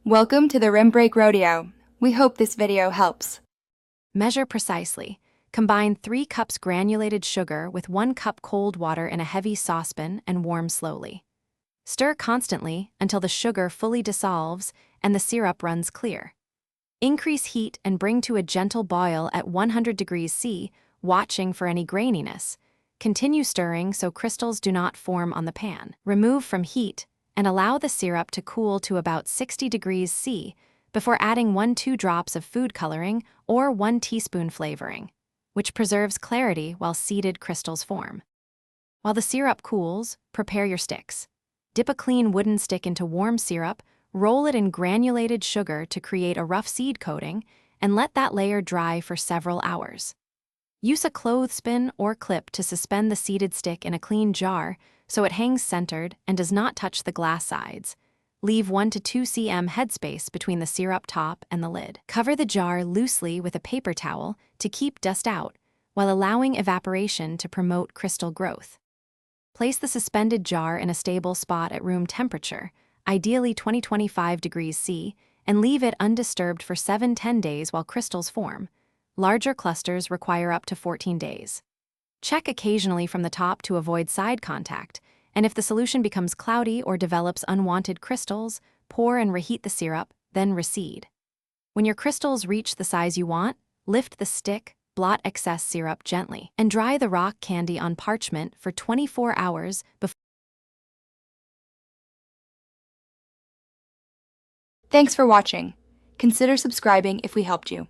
Welcome to the Rim Break Rodeo. We hope this video helps. Measure precisely. Combine 3 cups granulated sugar with 1 cup cold water in a heavy saucepan and warm slowly. Stir constantly until the sugar fully dissolves and the syrup runs clear. Increase heat and bring to a gentle boil at 100 degrees C, watching for any graininess. Continue stirring so crystals do not form on the pan. Remove from heat and allow the syrup to cool to about 60 degrees C before adding 1-2 drops of food coloring or 1 teaspoon flavoring, which preserves clarity while seeded crystals form. While the syrup cools, prepare your sticks. Dip a clean wooden stick into warm syrup, roll it in granulated sugar to create a rough seed coating, and let that layer dry for several hours. Use a clothespin or clip to suspend the seeded stick in a clean jar so it hangs centered and does not touch the glass sides. Leave 1 to 2 cm headspace between the syrup top and the lid. Cover the jar loosely with a paper towel to keep dust out, while allowing evaporation to promote crystal growth. Place the suspended jar in a stable spot at room temperature, ideally 20-25 degrees C, and leave it undisturbed for 7-10 days while crystals form. Larger clusters require up to 14 days. Check occasionally from the top to avoid side contact, and if the solution becomes cloudy or develops unwanted crystals, pour and reheat the syrup, then recede. When your crystals reach the size you want, lift the stick, blot excess syrup gently, and dry the rock candy on parchment for 24 hours before. Thanks for watching. Consider subscribing if we helped you.